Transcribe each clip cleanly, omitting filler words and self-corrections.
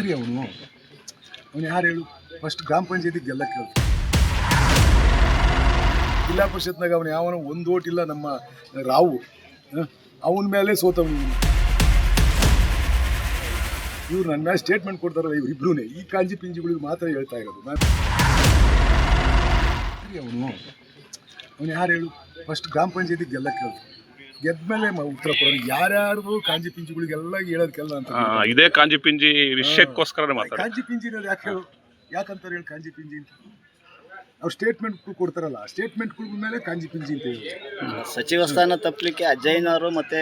ಯಾಕ್ರಿ ಅವನು ಯಾರು ಹೇಳು? ಫಸ್ಟ್ ಗ್ರಾಮ ಪಂಚಾಯತಿಗೆ ಗೆಲ್ಲ ಕೇಳ್ತು. ಜಿಲ್ಲಾ ಪರಿಷತ್ನಾಗ ಅವನು ಯಾವನೋ ಒಂದು ಓಟ್ ಇಲ್ಲ ನಮ್ಮ ರಾವು, ಅವನ ಮೇಲೆ ಸೋತವನು. ಇವ್ರು ನನ್ನ ಮೇಲೆ ಸ್ಟೇಟ್ಮೆಂಟ್ ಕೊಡ್ತಾರಲ್ಲ ಇವರಿಬ್ರೂ ಈ ಕಾಂಜಿ ಪಿಂಜಿಗಳಿಗೆ ಮಾತ್ರ ಹೇಳ್ತಾ ಇರೋದು. ಅವನು ಯಾರು ಹೇಳು? ಫಸ್ಟ್ ಗ್ರಾಮ ಪಂಚಾಯತಿಗೆ ಗೆಲ್ಲ ಕೇಳ್ತು. ಗೆದ್ಮೇಲೆ ಉತ್ತರ ಕೊಡೋದು. ಯಾರ್ಯಾರು ಕಾಂಜಿ ಪಿಂಜಿಗಳಿಗೆಲ್ಲ ಹೇಳೋದಕ್ಕೆಲ್ಲ ಅಂತ ಇದೇ ಕಾಂಜಿ ಪಿಂಜಿ ವಿಷಯಕ್ಕೋಸ್ಕರ ಕಾಂಜಿ ಪಿಂಜಿ ಯಾಕೆ ಹೇಳು? ಯಾಕಂತಾರೆ ಹೇಳಿ ಕಾಂಜಿ ಪಿಂಜಿ ಅಂತ? ಅವ್ರು ಸ್ಟೇಟ್ಮೆಂಟ್ ಕೊಡ್ತಾರಲ್ಲ, ಸ್ಟೇಟ್ಮೆಂಟ್ಗಳ ಮೇಲೆ ಕಾಂಜಿ ಪಿಂಜಿ ಅಂತ ಹೇಳಿ. ಸಚಿವ ಸ್ಥಾನ ತಪ್ಪಲಿಕ್ಕೆ ಅಜ್ಜಯ್ಯನವರು ಮತ್ತೆ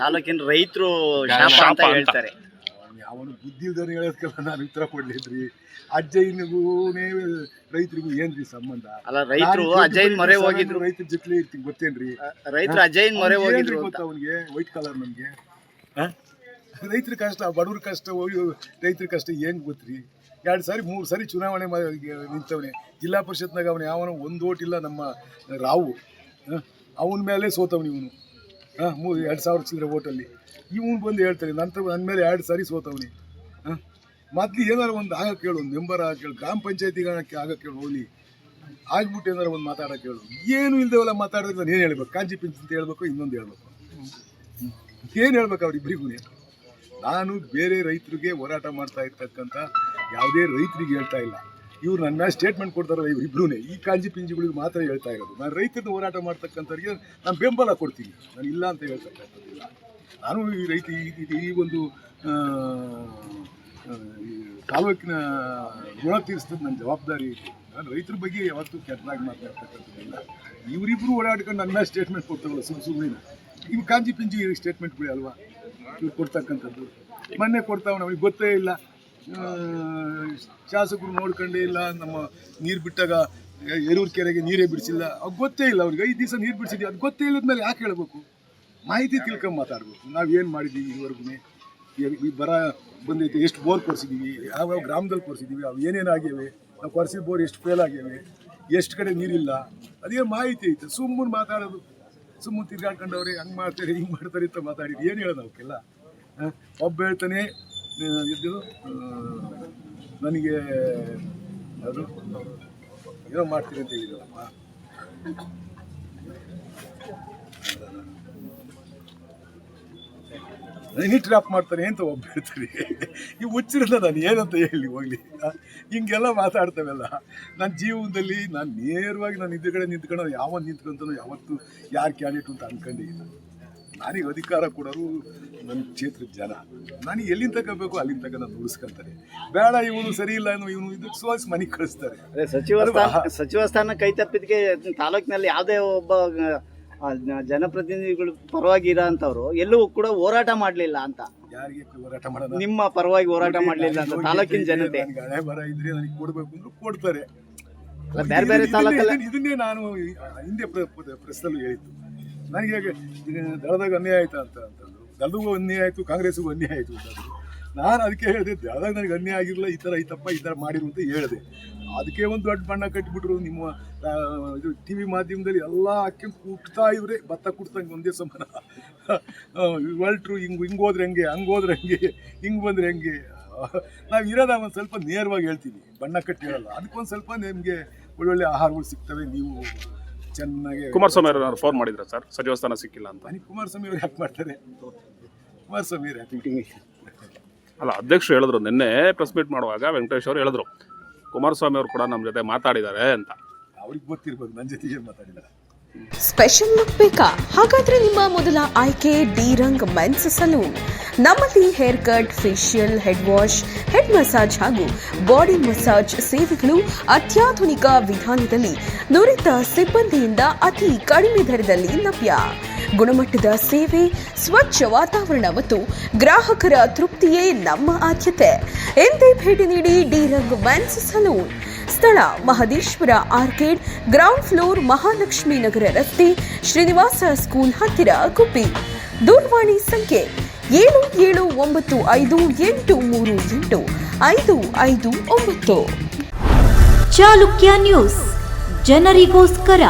ತಾಲೂಕಿನ ರೈತರು ಶಾಪ ಅಂತ ಹೇಳ್ತಾರೆ. ಅವನು ಬುದ್ಧಿ ಇಲ್ದಾನೆ ಹೇಳೋದಕ್ಕೆಲ್ಲ ನಾನು ಉತ್ತರ ಕೊಡ್ಲಿದ್ರಿ. ಅಜ್ಜಯ್ಯನಿಗೂ ರೈತರಿಗೂ ಏನ್ರಿ ಸಂಬಂಧ? ಅಲ್ಲ, ರೈತರು ಅಜ್ಜಯ್ಯನ ಮೊರೆ ಹೋಗಿದ್ರು. ರೈತರ ಜೊತೆ ಇರ್ತೀನಿ ಗೊತ್ತೇನ್ರಿ? ರೈತರು ಅಜ್ಜಯ್ಯನ ಮೊರೆ ಹೋಗಿದ್ರು ಗೊತ್ತ ಅವನಿಗೆ? ವೈಟ್ ಕಲರ್ ನನ್ಗೆ ರೈತರ ಕಷ್ಟ, ಬಡವ್ರ ಕಷ್ಟ, ಹೋಗಿ ರೈತರ ಕಷ್ಟ ಏನ್ ಗೊತ್ತ್ರಿ? 2 ಸಾರಿ 3 ಸಾರಿ ಚುನಾವಣೆ ನಿಂತವನೇ. ಜಿಲ್ಲಾ ಪರಿಷತ್ನಾಗ ಅವನು ಯಾವನೋ ಒಂದು ಓಟ್ ಇಲ್ಲ ನಮ್ಮ ರಾವು, ಅವನ ಮೇಲೆ ಸೋತವನು ಇವನು. 2000 ಚಿಲ್ಲರೆ ಓಟಲ್ಲಿ ಇವನು ಬಂದು ಹೇಳ್ತಾರೆ ನನ್ನ ಮೇಲೆ 2 ಸಾರಿ ಸೋತವನಿ. ಮೊದ್ಲು ಏನಾರು ಒಂದು ಆಗಕ್ಕೆ ಹೇಳು, ಒಂದು ಮೆಂಬರ್ ಆಗಕ್ಕೆ ಹೇಳು, ಗ್ರಾಮ ಪಂಚಾಯತಿಗೆ ಆಗಕ್ಕೆ ಹೇಳು, ಹೋಗ್ಲಿ ಆಗ್ಬಿಟ್ಟು ಏನಾರು ಒಂದು ಮಾತಾಡೋಕೆ ಹೇಳು. ಏನು ಇಲ್ದೇವಲ್ಲ ಮಾತಾಡಿದ್ರೆ ನಾನು ಏನು ಹೇಳ್ಬೇಕು? ಕಾಂಜಿ ಪಿಂಚ್ ಅಂತ ಹೇಳ್ಬೇಕು, ಇನ್ನೊಂದು ಹೇಳ್ಬೇಕು. ಏನು ಹೇಳ್ಬೇಕು ಅವ್ರಿಬ್ರಿಗೂ? ನಾನು ಬೇರೆ ರೈತರಿಗೆ ಹೋರಾಟ ಮಾಡ್ತಾ ಇರ್ತಕ್ಕಂಥ ಯಾವುದೇ ರೈತರಿಗೆ ಹೇಳ್ತಾ ಇಲ್ಲ. ಇವ್ರು ನನ್ನ ಮೇಲೆ ಸ್ಟೇಟ್ಮೆಂಟ್ ಕೊಡ್ತಾರಲ್ಲ ಇವರಿಬ್ರೂ ಈ ಕಾಂಜಿ ಪಿಂಜಿಗಳಿಗೆ ಮಾತ್ರ ಹೇಳ್ತಾ ಇರೋದು. ನಾನು ರೈತರನ್ನ ಹೋರಾಟ ಮಾಡ್ತಕ್ಕಂಥವ್ರಿಗೆ ನಾನು ಬೆಂಬಲ ಕೊಡ್ತೀನಿ, ನಾನು ಇಲ್ಲ ಅಂತ ಹೇಳ್ತಕ್ಕಂಥದ್ದಿಲ್ಲ. ನಾನು ಈ ರೈತ ಈ ಒಂದು ತಾಲೂಕಿನ ಋಣ ತೀರಿಸ್ತದೆ ನನ್ನ ಜವಾಬ್ದಾರಿ ಇದೆ. ನಾನು ರೈತರ ಬಗ್ಗೆ ಯಾವತ್ತೂ ಕೆಟ್ಟದಾಗಿ ಮಾತಾಡ್ತಕ್ಕಂಥದ್ದಿಲ್ಲ. ಇವರಿಬ್ಬರು ಓಡಾಡ್ಕೊಂಡು ನನ್ನ ಮೇಲೆ ಸ್ಟೇಟ್ಮೆಂಟ್ ಕೊಡ್ತಾರಲ್ಲ ಸುಮ್ಮನೆ. ಇವು ಕಾಂಜಿ ಪಿಂಜಿ ಸ್ಟೇಟ್ಮೆಂಟ್ಗಳು ಅಲ್ವಾ ಇವ್ರು ಕೊಡ್ತಕ್ಕಂಥದ್ದು? ಮೊನ್ನೆ ಕೊಡ್ತಾವನು, ಅವ್ನಿಗೆ ಗೊತ್ತೇ ಇಲ್ಲ. ಶಾಸಕರು ನೋಡ್ಕೊಂಡೇ ಇಲ್ಲ. ನಮ್ಮ ನೀರು ಬಿಟ್ಟಾಗ ಎರೂರು ಕೆರೆಗೆ ನೀರೇ ಬಿಡಿಸಿಲ್ಲ, ಅವ್ರಿಗೆ ಗೊತ್ತೇ ಇಲ್ಲ. ಅವ್ರಿಗೆ 5 ದಿವಸ ನೀರು ಬಿಡಿಸಿದ್ವಿ, ಅದು ಗೊತ್ತೇ ಇಲ್ಲದ್ಮೇಲೆ ಯಾಕೆ ಹೇಳ್ಬೇಕು? ಮಾಹಿತಿ ತಿಳ್ಕೊಂಡು ಮಾತಾಡ್ಬೇಕು. ನಾವೇನು ಮಾಡಿದ್ದೀವಿ ಇದುವರೆಗೂ, ಈ ಬರ ಬಂದೈತೆ, ಎಷ್ಟು ಬೋರ್ ಕೊಡಿಸಿದ್ದೀವಿ, ಯಾವ ಗ್ರಾಮದಲ್ಲಿ ಕೊಡಿಸಿದ್ದೀವಿ, ಅವು ಏನೇನಾಗ್ಯವೆ, ನಾವು ಕೊಡಿಸಿದ ಬೋರ್ ಎಷ್ಟು ಫೇಲ್ ಆಗ್ಯವೆ, ಎಷ್ಟು ಕಡೆ ನೀರಿಲ್ಲ, ಅದೇ ಮಾಹಿತಿ ಐತೆ. ಸುಮ್ಮನೆ ಮಾತಾಡೋದು, ಸುಮ್ಮನೆ ತಿರ್ಗಾಡ್ಕೊಂಡವ್ರೆ ಹಂಗೆ ಮಾಡ್ತಾರೆ ಹಿಂಗೆ ಮಾಡ್ತಾರೆ ಅಂತ ಮಾತಾಡಿದ್ದು ಏನು ಹೇಳೋದು ಅವಕ್ಕೆಲ್ಲ? ಒಬ್ಬ ಹೇಳ್ತಾನೆ ಇದ್ದು ನನಗೆ ಅದು ಏನೋ ಮಾಡ್ತೀನಿ ಅಂತ ಹೇಳಿದಲ್ಲಪ್ಪ, ನನಗೆ ಡ್ರಾಪ್ ಮಾಡ್ತಾನೆ ಅಂತ ಒಬ್ಬ ಹೇಳ್ತಾರೆ. ಈ ಹುಚ್ಚಿರಲ್ಲ, ನಾನು ಏನಂತ ಹೇಳಿ ಹೋಗ್ಲಿ? ಹಿಂಗೆಲ್ಲ ಮಾತಾಡ್ತವೆಲ್ಲ. ನನ್ನ ಜೀವನದಲ್ಲಿ ನಾನು ನೇರವಾಗಿ ನಾನು ಕಡೆ ನಿಂತ್ಕೊಂಡು ಯಾವತ್ತು ನಿಂತ್ಕೊಂತಾನೋ ಯಾವತ್ತು ಯಾರು ಕ್ಯಾಂಡಿಡೇಟ್ ಅಂತ ಅನ್ಕೊಂಡಿಲ್ಲ. ನನಗೆ ಅಧಿಕಾರ ಕೊಡೋರು ನನ್ನ ಕ್ಷೇತ್ರದ ಜನ. ನನಗೆ ಎಲ್ಲಿಂದ ತಗೋಬೇಕು ಅಲ್ಲಿಂದ ತಗ ನಾನು ಉಳಿಸ್ಕೊಂತಾರೆ. ಬೇಡ ಇವನು ಸರಿ ಇಲ್ಲ, ಇವನು ಇದಕ್ಕೆ ಸೋಲ್ಸಿ ಮನೆಗೆ ಕಳಿಸ್ತಾರೆ. ಸಚಿವ ಸ್ಥಾನ ಕೈ ತಪ್ಪಿದ್ಕೆ ತಾಲೂಕಿನಲ್ಲಿ ಯಾವುದೇ ಒಬ್ಬ ಜನಪ್ರತಿನಿಧಿಗಳು ಪರವಾಗಿ ಇರೋ ಅಂತವ್ರು ಎಲ್ಲೂ ಕೂಡ ಹೋರಾಟ ಮಾಡಲಿಲ್ಲ ಅಂತ. ಯಾರಿಗೆ ಹೋರಾಟ ಮಾಡೋದು? ನಿಮ್ಮ ಪರವಾಗಿ ಹೋರಾಟ ಮಾಡಲಿಲ್ಲ ಅಂತ ತಾಲೂಕಿನ ಜನತೆ. ಹಣೆ ಬರ ಇದ್ರೆ ನನಗೆ ಕೊಡಬೇಕು ಅಂದ್ರೆ ಕೊಡ್ತಾರೆ. ಬೇರೆ ಬೇರೆ ತಾಲೂಕಲ್ಲಿ ಇದನ್ನೇ ನಾನು ಹಿಂದೆ ಪ್ರೆಸ್ಸಲ್ಲೂ ಹೇಳಿದ್ದು. ನನಗೆ ದಳದಾಗ ಅನ್ಯಾಯ ಆಯ್ತಾ ಅಂತಂದ್ರು. ದಳಗೂ ಅನ್ಯಾಯ ಆಯಿತು, ಕಾಂಗ್ರೆಸ್ಗೂ ಅನ್ಯಾಯ ಆಯಿತು ಅಂತಂದ್ರು. ನಾನು ಅದಕ್ಕೆ ಹೇಳಿದೆ, ದಳದಾಗ ನನಗೆ ಅನ್ಯಾಯ ಆಗಿರಲಿಲ್ಲ, ಈ ಥರ ಐತಪ್ಪ ಈ ಥರ ಮಾಡಿರು ಅಂತ ಹೇಳಿದೆ. ಅದಕ್ಕೆ ಒಂದು ದೊಡ್ಡ ಬಣ್ಣ ಕಟ್ಟಿಬಿಟ್ರು. ನಿಮ್ಮ ಇದು ಟಿ ವಿ ಮಾಧ್ಯಮದಲ್ಲಿ ಎಲ್ಲ ಹಾಕ್ಕೊಂಡು ಕುಟ್ತಾ ಇವ್ರೆ, ಭತ್ತ ಕುಟ್ತಂಗೆ ಒಂದೇ ಸಮಾನ. ಹೊಲ್ಟ್ರು ಹಿಂಗೆ ಹೋದ್ರೆ ಹೆಂಗೆ, ಹಂಗೆ ಹೋದ್ರೆ ಹೆಂಗೆ, ಹಿಂಗೆ ಬಂದರೆ ಹೆಂಗೆ? ನಾವು ಇರೋದ ಒಂದು ಸ್ವಲ್ಪ ನೇರವಾಗಿ ಹೇಳ್ತೀವಿ, ಬಣ್ಣ ಕಟ್ಟಿ ಹೇಳಲ್ಲ. ಅದಕ್ಕೊಂದು ಸ್ವಲ್ಪ ನಿಮಗೆ ಒಳ್ಳೊಳ್ಳೆ ಆಹಾರಗಳು ಸಿಗ್ತವೆ. ನೀವು ಚೆನ್ನಾಗಿ ಕುಮಾರಸ್ವಾಮಿ ಅವರು ಫೋನ್ ಮಾಡಿದ್ರ ಸರ್, ಸಚಿವ ಸ್ಥಾನ ಸಿಕ್ಕಿಲ್ಲ ಅಂತ? ನನಗೆ ಕುಮಾರಸ್ವಾಮಿ ಅವ್ರು ಯಾಕೆ ಮಾಡ್ತಾರೆ? ಕುಮಾರಸ್ವಾಮಿ ಅವ್ರು ಯಾಕೆ? ಅಲ್ಲ, ಅಧ್ಯಕ್ಷರು ಹೇಳಿದ್ರು ನಿನ್ನೆ ಪ್ರೆಸ್ ಮೀಟ್ ಮಾಡುವಾಗ, ವೆಂಕಟೇಶ್ ಅವರು ಹೇಳಿದ್ರು ಕುಮಾರಸ್ವಾಮಿ ಅವರು ಕೂಡ ನಮ್ಮ ಜೊತೆ ಮಾತಾಡಿದ್ದಾರೆ ಅಂತ. ಅವ್ರಿಗೆ ಗೊತ್ತಿರ್ಬೋದು, ನನ್ನ ಜೊತೆ ಏನು ಮಾತಾಡಿದ್ದಾರೆ. ಸ್ಪೆಷಲ್ ಲುಕ್ ಬೇಕಾ? ಹಾಗಾದ್ರೆ ನಿಮ್ಮ ಮೊದಲ ಆಯ್ಕೆ ಡಿ-ರಂಗ್ ಮೆನ್ಸ್ ಸಲೂನ್. ನಮ್ಮಲ್ಲಿ hair cut, facial, head wash, head massage ಹಾಗೂ ಬಾಡಿ ಮಸಾಜ್ ಸೇವೆಗಳು ಅತ್ಯಾಧುನಿಕ ವಿಧಾನದಲ್ಲಿ ನುರಿತ ಸಿಬ್ಬಂದಿಯಿಂದ ಅತಿ ಕಡಿಮೆ ದರದಲ್ಲಿ ಲಭ್ಯ. ಗುಣಮಟ್ಟದ ಸೇವೆ, ಸ್ವಚ್ಛ ವಾತಾವರಣ ಮತ್ತು ಗ್ರಾಹಕರ ತೃಪ್ತಿಯೇ ನಮ್ಮ ಆದ್ಯತೆ. ಎಂದೇ ಭೇಟಿ ನೀಡಿ ಡಿ-ರಂಗ್ ಮೆನ್ಸ್ ಸಲೂನ್. ಸ್ಥಳ Mahadeshwara arcade, ground floor, Mahalakshmi Nagar ರಸ್ತೆ, ಶ್ರೀನಿವಾಸ ಸ್ಕೂಲ್ ಹತ್ತಿರ, ಗುಬ್ಬಿ. ದೂರವಾಣಿ ಸಂಖ್ಯೆ 7795838559. ಚಾಲುಕ್ಯ ನ್ಯೂಸ್, ಜನರಿಗೋಸ್ಕರ.